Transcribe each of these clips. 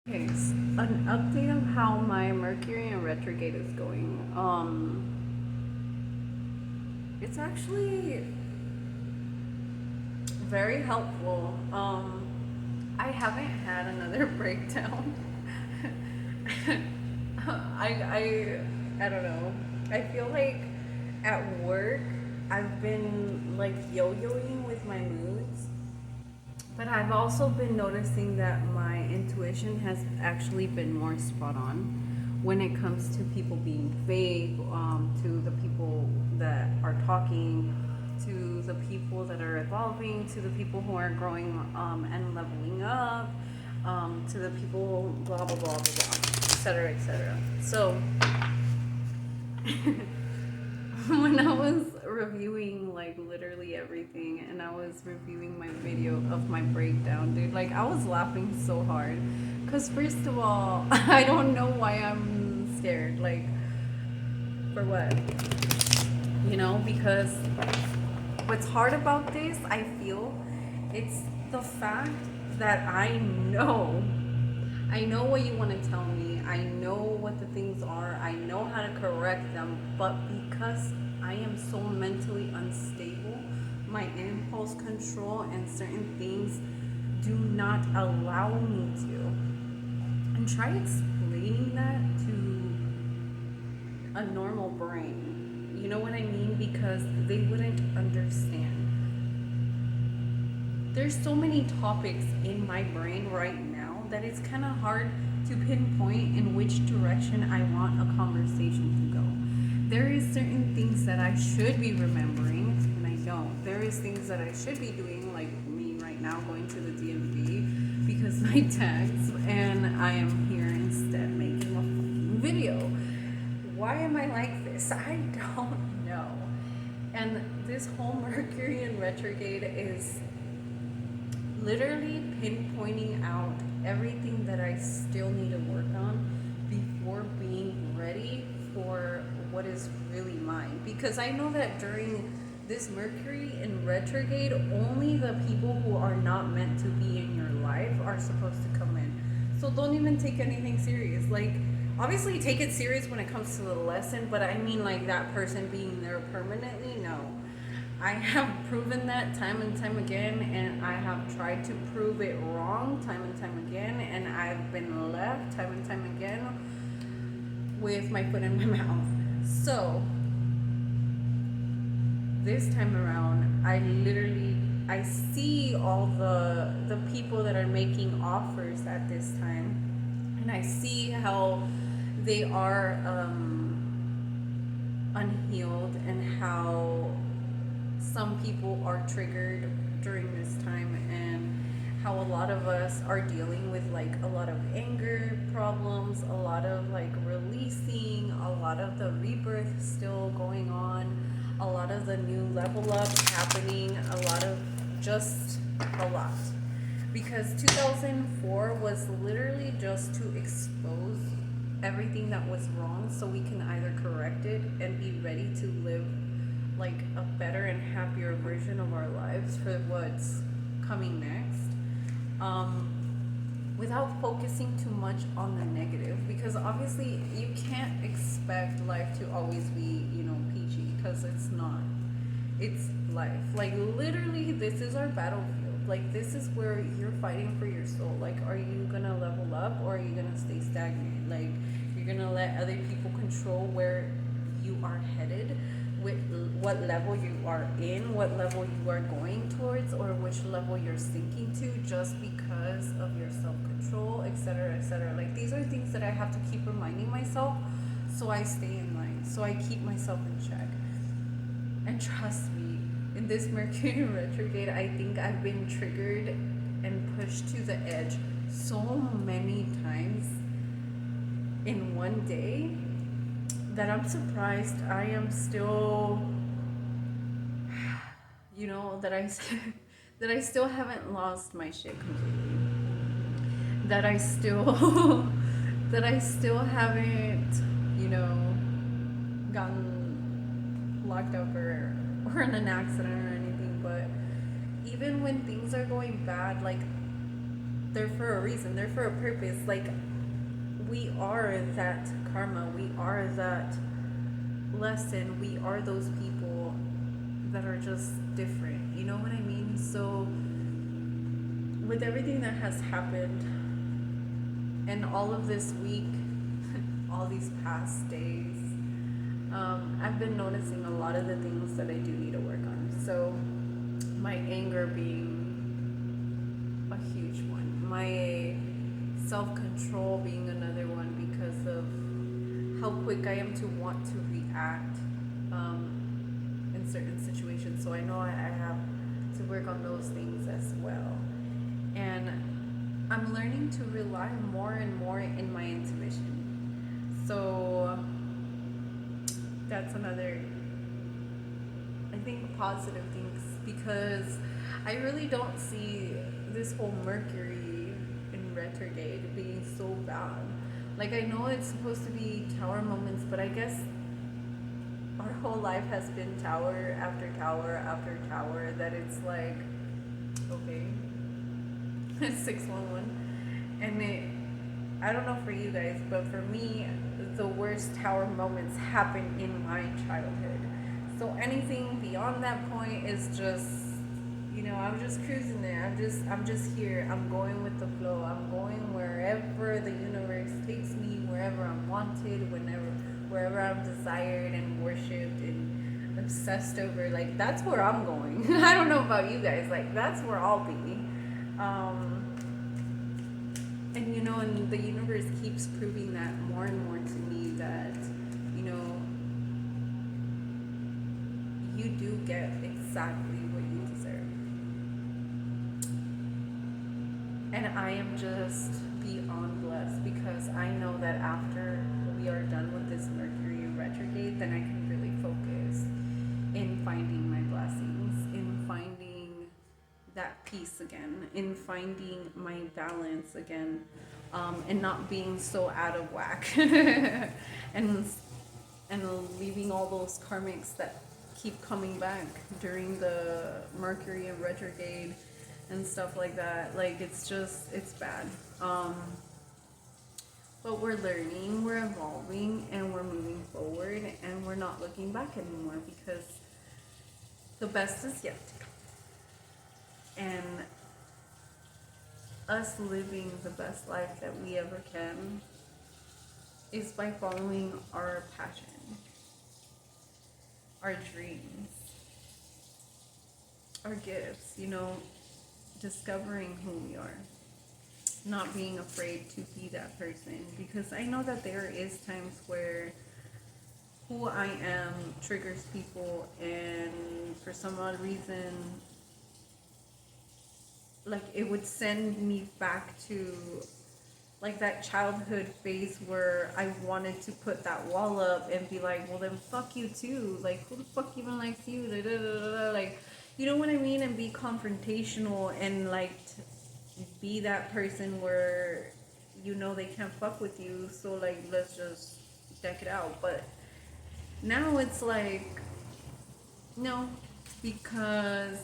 Okay, an update of how my Mercury and retrograde is going. It's actually very helpful. I haven't had another breakdown. I don't know. I feel like at work I've been like yo-yoing with my moods. But I've also been noticing that my intuition has actually been more spot on when it comes to people being fake, to the people that are talking, to the people that are evolving, to the people who are growing and leveling up, to the people blah blah blah blah blah, etc. etc. So when I was reviewing like literally everything and I was reviewing my video of my breakdown, dude, like I was laughing so hard. Cause first of all, I don't know why I'm scared. Like, for what? Because what's hard about this, I feel, it's the fact that I know what you want to tell me. I know what the things are. I know how to correct them. But because I am so mentally unstable, my impulse control and certain things do not allow me to. And try explaining that to a normal brain. You know what I mean? Because they wouldn't understand. There's so many topics in my brain right now that it's kind of hard to pinpoint in which direction I want a conversation to go. There is certain things that I should be remembering and I don't. There is things that I should be doing, like me right now going to the DMV because my tags, and I am here instead making a fucking video. Why am I like this? I don't know. And this whole Mercury in retrograde is literally pinpointing out everything that I still need to work on before being ready for what is really mine. Because I know that during this Mercury in retrograde, only the people who are not meant to be in your life are supposed to come in. So don't even take anything serious. Like, obviously, take it serious when it comes to the lesson, but I mean, like, that person being there permanently, no. I have proven that time and time again, and I have tried to prove it wrong time and time again, and I've been left time and time again with my foot in my mouth. So, this time around, I see all the people that are making offers at this time, and I see how they are unhealed, and how some people are triggered during this time, and how a lot of us are dealing with like a lot of anger problems, a lot of like releasing, a lot of the rebirth still going on, a lot of the new level up happening, a lot of just a lot. Because 2004 was literally just to expose everything that was wrong so we can either correct it and be ready to live like a better and happier version of our lives for what's coming next, without focusing too much on the negative, because obviously you can't expect life to always be peachy, because it's not. It's life. Like, literally, this is our battlefield. Like, this is where you're fighting for your soul. Like, are you gonna level up, or are you gonna stay stagnant? Like, you're gonna let other people control where you are headed, with what level you are in, what level you are going towards, or which level you're sinking to, just because of your self-control, etc., etc. Like, these are things that I have to keep reminding myself, so I stay in line, so I keep myself in check. And trust me, in this Mercury retrograde, I think I've been triggered and pushed to the edge so many times in one day that I'm surprised I am still, that I that I still haven't lost my shit completely. That I still that I still haven't, gotten locked up or in an accident or anything. But even when things are going bad, like, They're for a reason, they're for a purpose. Like, we are that karma, we are that lesson, we are those people that are just different. You know what I mean? So, with everything that has happened and all of this week, all these past days, I've been noticing a lot of the things that I do need to work on. So, my anger being a huge one, my self control being another one because of how quick I am to want to react in certain situations. So, I know I have to work on those things as well. And I'm learning to rely more and more in my intuition. So, that's another, I think, positive things, because I really don't see this whole Mercury in retrograde being so bad. Like, I know it's supposed to be tower moments, but I guess our whole life has been tower after tower after tower, that it's like, okay, it's 611. And I don't know for you guys, but for me, the worst tower moments happen in my childhood. So anything beyond that point is just, I'm just cruising there. I'm just here. I'm going with the flow. I'm going wherever the universe takes me, wherever I'm wanted, wherever I'm desired and worshipped and obsessed over. Like, that's where I'm going. I don't know about you guys. Like, that's where I'll be. And the universe keeps proving that more and more to me, that, you do get exactly what you deserve. And I am just beyond blessed, because I know that after we are done with this Mercury retrograde, then I can really focus in finding my blessings, in finding that peace again, in finding my balance again, and not being so out of whack, and leaving all those karmics that keep coming back during the Mercury and retrograde and stuff like that. Like, it's bad. But we're learning, we're evolving, and we're moving forward, and we're not looking back anymore, because the best is yet to come. And us living the best life that we ever can is by following our passion, our dreams, our gifts, discovering who we are, not being afraid to be that person. Because I know that there is times where who I am triggers people, and for some odd reason, like, it would send me back to like that childhood phase where I wanted to put that wall up and be like, well, then fuck you too. Like, who the fuck even likes you? Da, da, da, da. Like, you know what I mean? And be confrontational and like be that person where they can't fuck with you. So like, let's just deck it out. But now it's like, no, because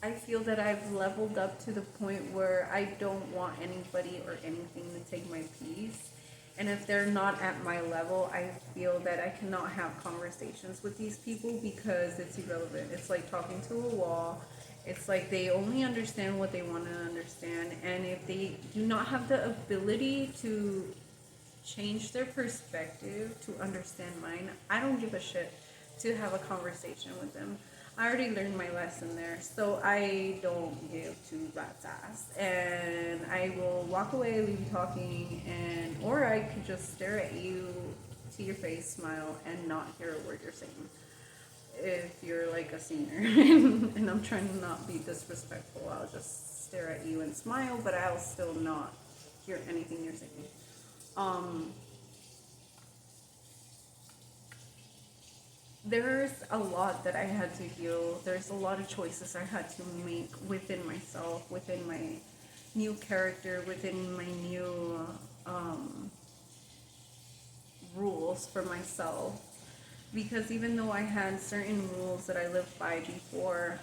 I feel that I've leveled up to the point where I don't want anybody or anything to take my peace. And if they're not at my level, I feel that I cannot have conversations with these people, because it's irrelevant. It's like talking to a wall. It's like they only understand what they want to understand. And if they do not have the ability to change their perspective to understand mine, I don't give a shit to have a conversation with them. I already learned my lesson there, so I don't give two rat's ass, and I will walk away, leave you talking, or I could just stare at you to your face, smile, and not hear a word you're saying. If you're like a senior, and I'm trying to not be disrespectful, I'll just stare at you and smile, but I'll still not hear anything you're saying. There's a lot that I had to heal. There's a lot of choices I had to make within myself, within my new character, within my new rules for myself. Because even though I had certain rules that I lived by before,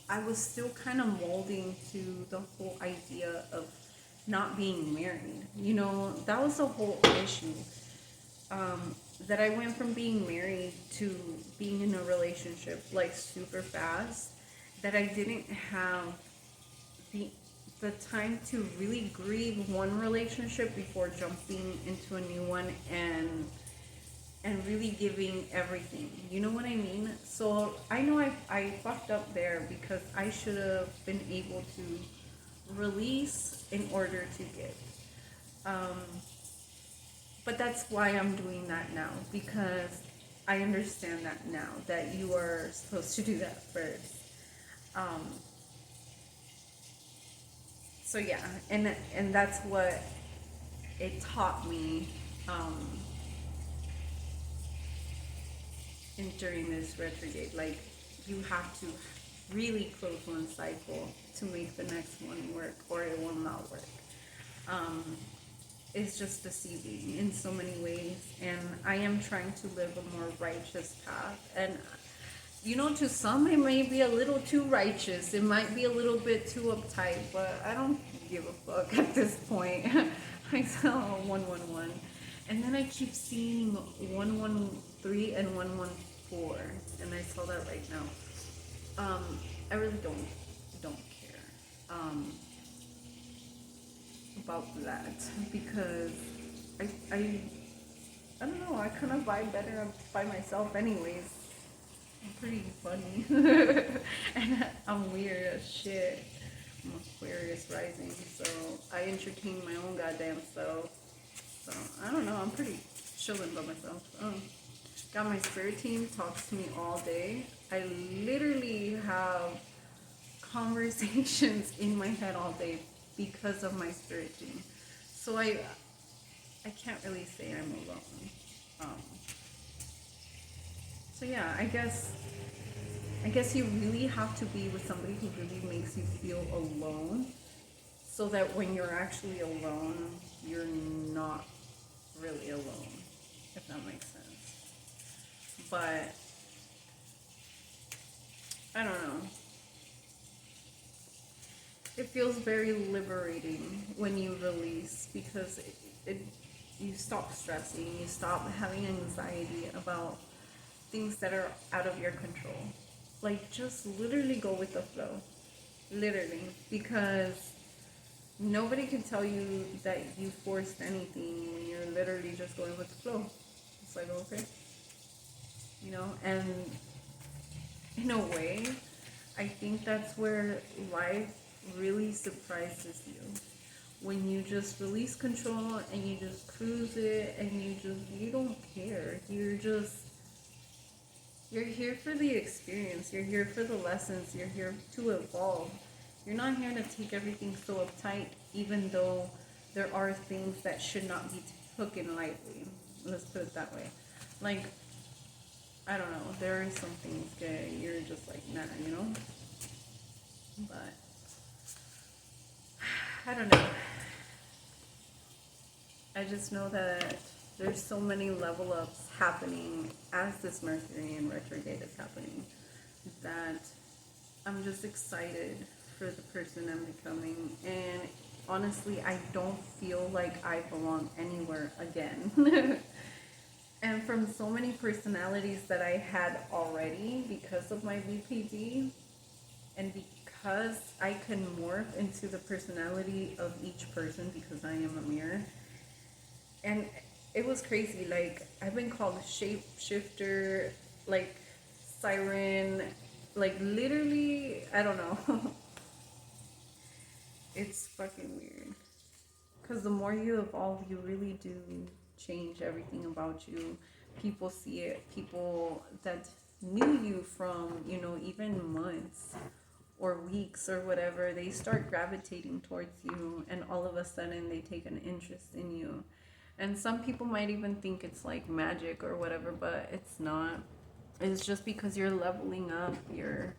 I was still kind of molding to the whole idea of not being married. You know, that was the whole issue. That I went from being married to being in a relationship like super fast. That I didn't have the the time to really grieve one relationship before jumping into a new one and really giving everything. You know what I mean? So I know I fucked up there because I should have been able to release in order to give. Um, but that's why I'm doing that now, because I understand that now that you are supposed to do that first. Um, so yeah, and that's what it taught me, um, during this retrograde. Like, you have to really close one cycle to make the next one work, or it will not work. Um, it's just deceiving in so many ways, and I am trying to live a more righteous path. And you know, to some it may be a little too righteous, it might be a little bit too uptight, but I don't give a fuck at this point. I saw 111, and then I keep seeing 113 and 114, and I saw that right now. I really don't care about that, because I I don't know, I kind of vibe better by myself anyways. I'm pretty funny. And I'm weird as shit. I'm Aquarius rising, so I entertain my own goddamn self. So I don't know, I'm pretty chilling by myself. Got my spirit team, talks to me all day. I literally have conversations in my head all day because of my spirit team. So I can't really say I'm alone. So yeah, I guess you really have to be with somebody who really makes you feel alone, so that when you're actually alone, you're not really alone, if that makes sense. But I don't know. It feels very liberating when you release, because it you stop stressing, you stop having anxiety about things that are out of your control. Like, just literally go with the flow. Literally. Because nobody can tell you that you forced anything when you're literally just going with the flow. It's like, okay. You know, and in a way, I think that's where life really surprises you. When you just release control and you just cruise it, and you don't care. You're here for the experience. You're here for the lessons. You're here to evolve. You're not here to take everything so uptight, even though there are things that should not be taken lightly. Let's put it that way. Like, I don't know, there are some things that you're just like, nah, you know? But I don't know. I just know that there's so many level ups happening as this Mercury in retrograde is happening, that I'm just excited for the person I'm becoming. And honestly, I don't feel like I belong anywhere again. And from so many personalities that I had already because of my VPD, and because I can morph into the personality of each person because I am a mirror. And it was crazy. Like, I've been called shapeshifter, like siren, like literally, I don't know. It's fucking weird. Because the more you evolve, you really do change everything about you. People see it. People that knew you from, you know, even months or weeks or whatever, they start gravitating towards you, and all of a sudden they take an interest in you. And some people might even think it's like magic or whatever, but it's not. It's just because you're leveling up. You're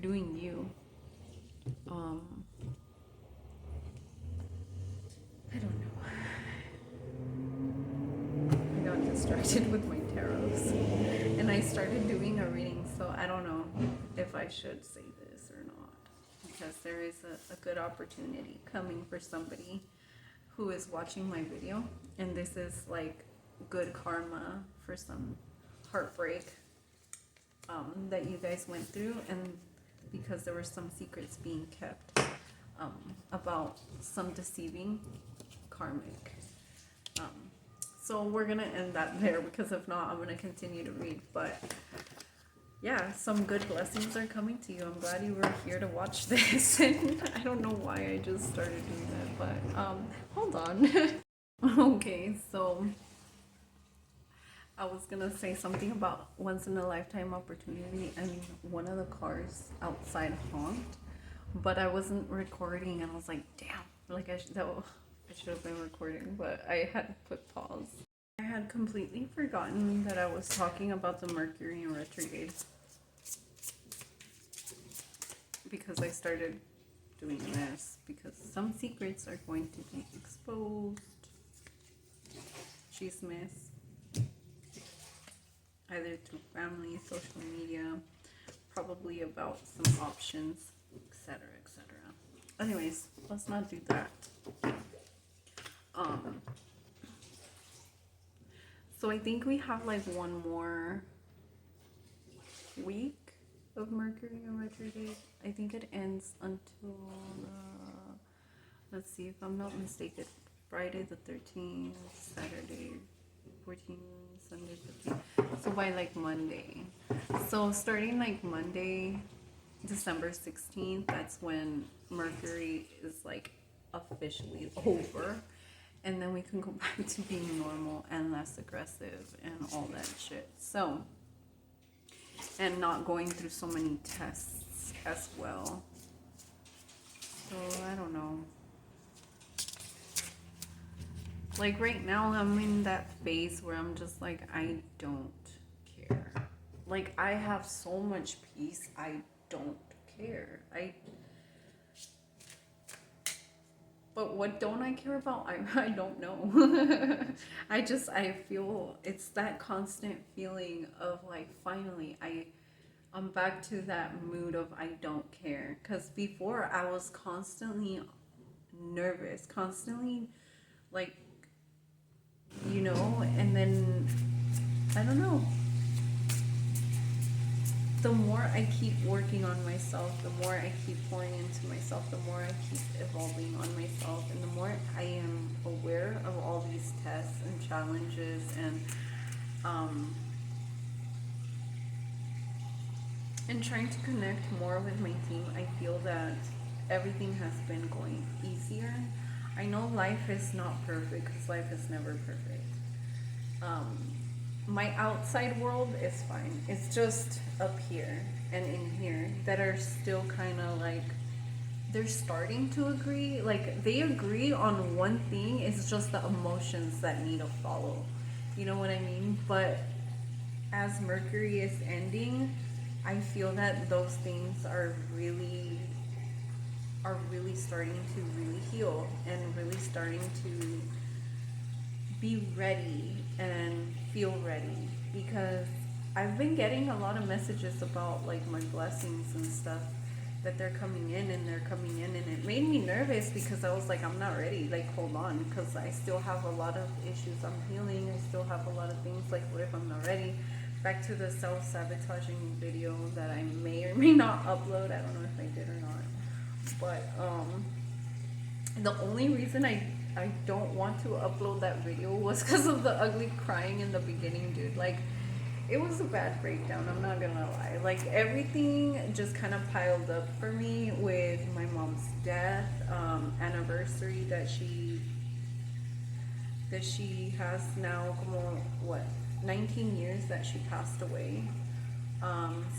doing you. Um, I don't know. I got distracted with my tarots, and I started doing a reading, so I don't know if I should say this or because there is a good opportunity coming for somebody who is watching my video, and this is like good karma for some heartbreak that you guys went through, and because there were some secrets being kept about some deceiving karmic. So we're gonna end that there, because if not, I'm gonna continue to read. But yeah, some good blessings are coming to you. I'm glad you were here to watch this. And I don't know why I just started doing that, but hold on. Okay, so I was gonna say something about once in a lifetime opportunity, and one of the cars outside honked, but I wasn't recording, and I was like, damn, like I should have been recording, but I had put pause. I had completely forgotten that I was talking about the Mercury in retrograde, because I started doing this, because some secrets are going to be exposed. Chismes, either through family, social media, probably about some options, etc., etc. Anyways, let's not do that. So I think we have like one more week of Mercury in retrograde. I think it ends until let's see if I'm not mistaken, Friday the 13th, Saturday 14th, Sunday 15th. So by like Monday. So starting like Monday, December 16th, that's when Mercury is like officially over. And then we can go back to being normal and less aggressive and all that shit. So, and not going through so many tests as well. So, I don't know. Like right now, I'm in that phase where I'm just like, I don't care. Like, I have so much peace, I don't care. But what don't I care about? I don't know. I feel it's that constant feeling of like, finally, I'm back to that mood of I don't care. Because before I was constantly nervous, constantly like, you know, and then, I don't know. The more I keep working on myself, the more I keep pouring into myself, the more I keep evolving on myself, and the more I am aware of all these tests and challenges and trying to connect more with my team, I feel that everything has been going easier. I know life is not perfect, because life is never perfect. My outside world is fine. It's just up here and in here that are still kind of like, they're starting to agree. Like, they agree on one thing, it's just the emotions that need to follow. You know what I mean? But as Mercury is ending, I feel that those things are really starting to really heal, and really starting to be ready and feel ready, because I've been getting a lot of messages about like my blessings and stuff, that they're coming in, and it made me nervous, because I was like, I'm not ready, like, hold on, because I still have a lot of issues I'm healing. I still have a lot of things, like, what if I'm not ready? Back to the self-sabotaging video that I may or may not upload. I don't know if I did or not, but the only reason I don't want to upload that video was because of the ugly crying in the beginning, dude. Like, it was a bad breakdown, I'm not gonna lie. Like, everything just kind of piled up for me with my mom's death, anniversary that she has now, como, what, 19 years that she passed away.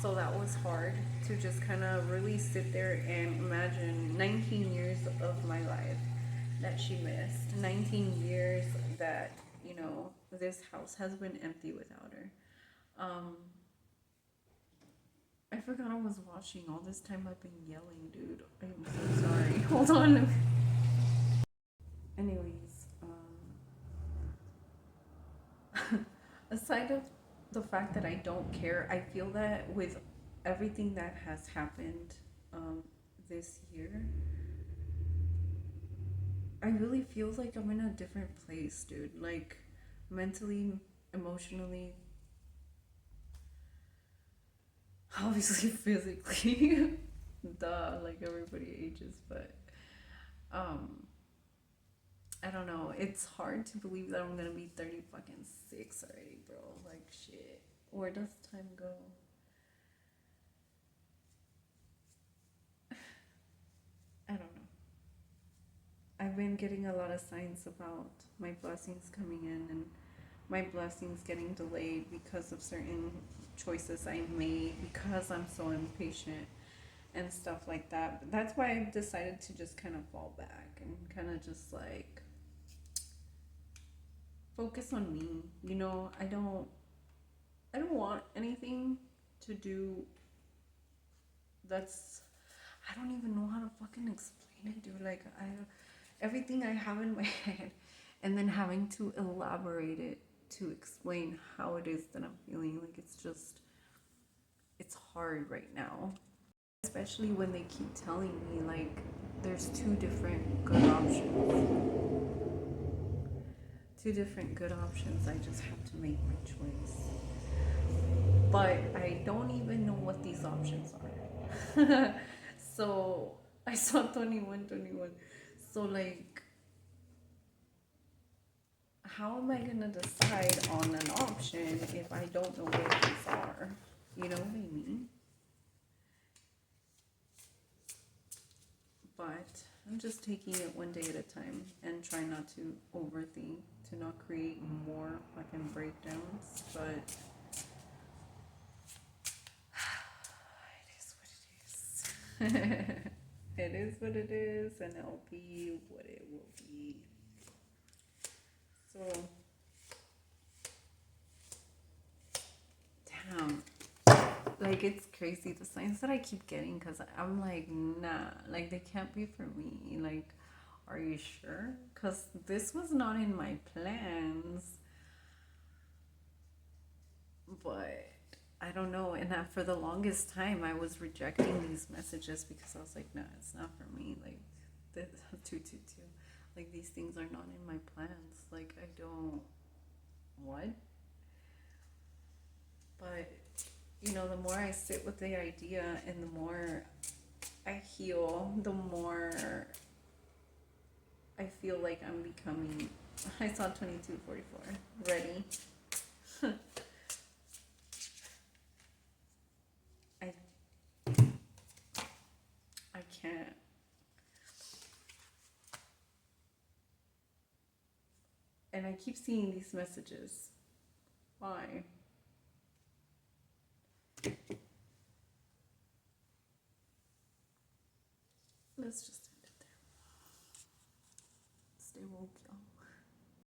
So that was hard to just kind of really sit there and imagine 19 years of my life that she missed. 19 years that, you know, this house has been empty without her. I forgot I was watching. All this time I've been yelling, dude. I'm so sorry. Hold on. Anyways, aside of the fact that I don't care, I feel that with everything that has happened this year, I really feel like I'm in a different place, dude. Like, mentally, emotionally, obviously physically. Duh, like everybody ages, but um I don't know. It's hard to believe that I'm gonna be 30 fucking 6 already, bro. Like shit. Where does time go? I don't know. I've been getting a lot of signs about my blessings coming in and my blessings getting delayed because of certain choices I made because I'm so impatient and stuff like that. But that's why I've decided to just kind of fall back and kind of just like focus on me. You know, I don't want anything to do that's I don't even know how to fucking explain it, dude. Like I everything I have in my head and then having to elaborate it to explain how it is that I'm feeling. Like it's hard right now. Especially when they keep telling me like there's two different good options. Two different good options. I just have to make my choice. But I don't even know what these options are. So I saw 21, 21. So like how am I gonna decide on an option if I don't know what these are? You know what I mean? But I'm just taking it one day at a time and try not to overthink, to not create more fucking breakdowns. But it is what it is. It is what it is, and it'll be what it will be. So, damn. Like, it's crazy the signs that I keep getting because I'm like, nah, like, they can't be for me. Like, are you sure? Because this was not in my plans. But I don't know. And for the longest time, I was rejecting these messages because I was like, nah, it's not for me. Like, the 222. Like, these things are not in my plans. Like, I don't. What? But, you know, the more I sit with the idea and the more I heal, the more I feel like I'm becoming. I saw 2244. Ready? I I can't. And I keep seeing these messages. Why? Let's just end it there. Stay woke, y'all.